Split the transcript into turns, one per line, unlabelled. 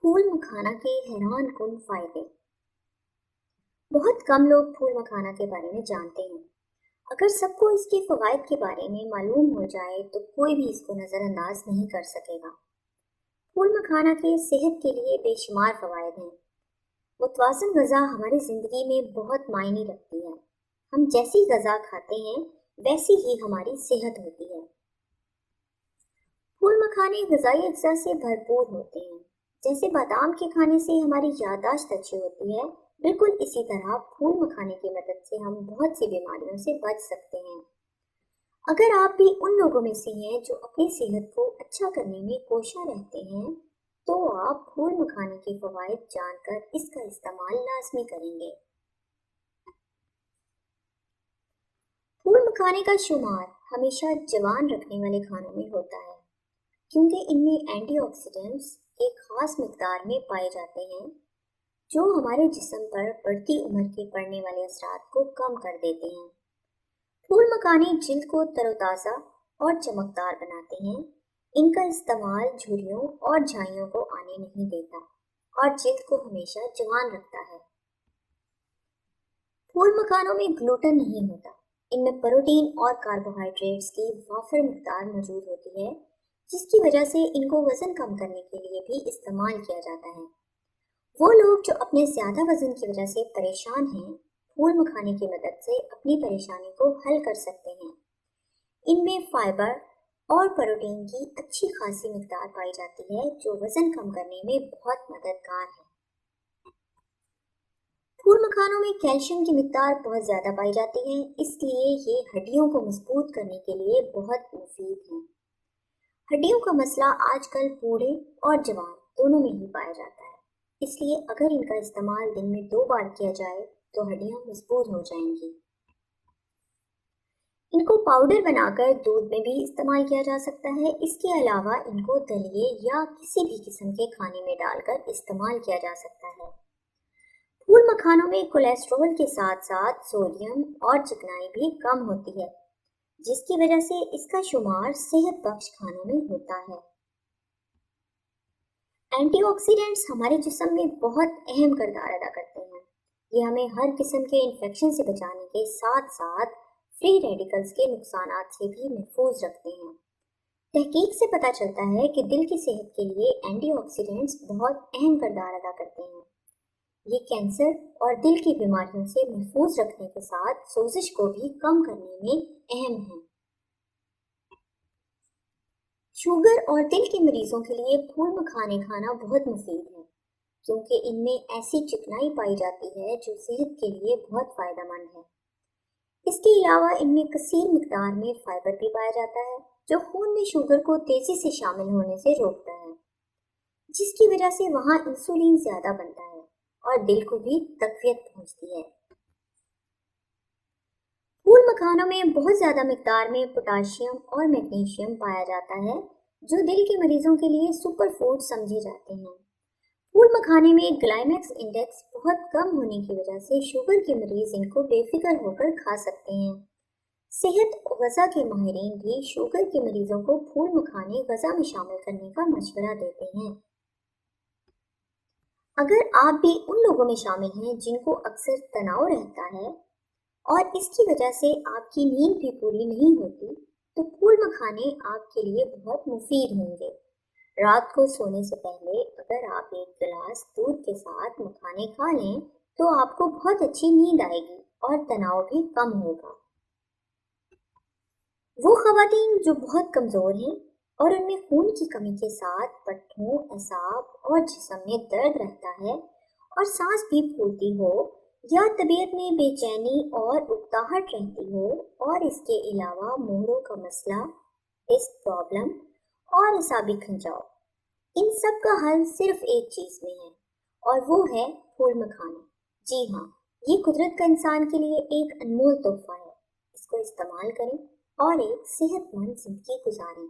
پھول مکھانا کے حیران کن فائدے۔ بہت کم لوگ پھول مکھانا کے بارے میں جانتے ہیں۔ اگر سب کو اس کے فوائد کے بارے میں معلوم ہو جائے تو کوئی بھی اس کو نظر انداز نہیں کر سکے گا۔ پھول مکھانا کے صحت کے لیے بے شمار فوائد ہیں۔ متوازن غذا ہماری زندگی میں بہت معنی رکھتی ہے۔ ہم جیسی غذا کھاتے ہیں ویسی ہی ہماری صحت ہوتی ہے۔ پھول مکھانے غذائی اجزاء سے بھرپور ہوتے ہیں۔ جیسے بادام کے کھانے سے ہماری یادداشت اچھی ہوتی ہے، بالکل اسی طرح پھول مکھانے کی مدد سے ہم بہت سی بیماریوں سے بچ سکتے ہیں۔ اگر آپ بھی ان لوگوں میں سے ہیں جو اپنی صحت کو اچھا کرنے میں کوشاں رہتے ہیں تو آپ پھول مکھانے کے فوائد جان کر اس کا استعمال لازمی کریں گے۔ پھول مکھانے کا شمار ہمیشہ جوان رکھنے والے کھانوں میں ہوتا ہے، کیونکہ ان میں اینٹی آکسیڈنٹس ایک خاص مقدار میں پائے جاتے ہیں جو ہمارے جسم پر بڑھتی عمر کے پڑنے والے اثرات کو کم کر دیتے ہیں۔ پھول مکھانے جلد کو تر و تازہ اور چمکدار بناتے ہیں۔ ان کا استعمال جھریوں اور جھائیوں کو آنے نہیں دیتا اور جلد کو ہمیشہ جوان رکھتا ہے۔ پھول مکھانوں میں گلوٹن نہیں ہوتا۔ ان میں پروٹین اور کاربوہائیڈریٹس کی وافر مقدار موجود ہوتی ہے، جس کی وجہ سے ان کو وزن کم کرنے کے لیے بھی استعمال کیا جاتا ہے۔ وہ لوگ جو اپنے زیادہ وزن کی وجہ سے پریشان ہیں، پھول مکھانے کی مدد سے اپنی پریشانی کو حل کر سکتے ہیں۔ ان میں فائبر اور پروٹین کی اچھی خاصی مقدار پائی جاتی ہے جو وزن کم کرنے میں بہت مددگار ہے۔ پھول مکھانوں میں کیلشیم کی مقدار بہت زیادہ پائی جاتی ہے، اس لیے یہ ہڈیوں کو مضبوط کرنے کے لیے بہت مفید ہیں۔ ہڈیوں کا مسئلہ آج کل بوڑھے اور جوان دونوں میں ہی پایا جاتا ہے، اس لیے اگر ان کا استعمال دن میں 2 بار کیا جائے تو ہڈیاں مضبوط ہو جائیں گی۔ ان کو پاؤڈر بنا کر دودھ میں بھی استعمال کیا جا سکتا ہے۔ اس کے علاوہ ان کو دلیے یا کسی بھی قسم کے کھانے میں ڈال کر استعمال کیا جا سکتا ہے۔ پھول مکھانوں میں کولیسٹرول کے ساتھ ساتھ سوڈیم اور چکنائی بھی کم ہوتی ہے، جس کی وجہ سے اس کا شمار صحت بخش کھانوں میں ہوتا ہے۔ اینٹی آکسیڈنٹس ہمارے جسم میں بہت اہم کردار ادا کرتے ہیں۔ یہ ہمیں ہر قسم کے انفیکشن سے بچانے کے ساتھ ساتھ فری ریڈیکلز کے نقصانات سے بھی محفوظ رکھتے ہیں۔ تحقیق سے پتہ چلتا ہے کہ دل کی صحت کے لیے اینٹی آکسیڈنٹس بہت اہم کردار ادا کرتے ہیں۔ یہ کینسر اور دل کی بیماریوں سے محفوظ رکھنے کے ساتھ سوزش کو بھی کم کرنے میں اہم ہیں۔ شوگر اور دل کے مریضوں کے لیے پھول مکھانے کھانا بہت مفید ہے، کیونکہ ان میں ایسی چکنائی پائی جاتی ہے جو صحت کے لیے بہت فائدہ مند ہے۔ اس کے علاوہ ان میں کثیر مقدار میں فائبر بھی پایا جاتا ہے جو خون میں شوگر کو تیزی سے شامل ہونے سے روکتا ہے، جس کی وجہ سے وہاں انسولین زیادہ بنتا ہے اور دل کو بھی تقویت پہنچتی ہے۔ پھول مکھانوں میں بہت زیادہ مقدار میں پوٹاشیم اور میگنیشیم پایا جاتا ہے جو دل کے مریضوں کے لیے سپر فوڈ سمجھے جاتے ہیں۔ پھول مکھانے میں گلائمیکس انڈیکس بہت کم ہونے کی وجہ سے شوگر کے مریض ان کو بے فکر ہو کر کھا سکتے ہیں۔ صحت غذا کے ماہرین بھی شوگر کے مریضوں کو پھول مکھانے غذا میں شامل کرنے کا مشورہ دیتے ہیں۔ اگر آپ بھی ان لوگوں میں شامل ہیں جن کو اکثر تناؤ رہتا ہے اور اس کی وجہ سے آپ کی نیند بھی پوری نہیں ہوتی، تو پھول مکھانے آپ کے لیے بہت مفید ہوں گے۔ رات کو سونے سے پہلے اگر آپ ایک گلاس دودھ کے ساتھ مکھانے کھا لیں تو آپ کو بہت اچھی نیند آئے گی اور تناؤ بھی کم ہوگا۔ وہ خواتین جو بہت کمزور ہیں اور ان میں خون کی کمی کے ساتھ پٹھوں، اعصاب اور جسم میں درد رہتا ہے اور سانس بھی پھولتی ہو یا طبیعت میں بے چینی اور اکتاہٹ رہتی ہو، اور اس کے علاوہ موہروں کا مسئلہ، ڈسک پرابلم اور اعصابی کھنچاؤ، ان سب کا حل صرف ایک چیز میں ہے اور وہ ہے پھول مکھانا۔ جی ہاں، یہ قدرت کا انسان کے لیے ایک انمول تحفہ ہے۔ اس کو استعمال کریں اور ایک صحت مند زندگی گزاریں۔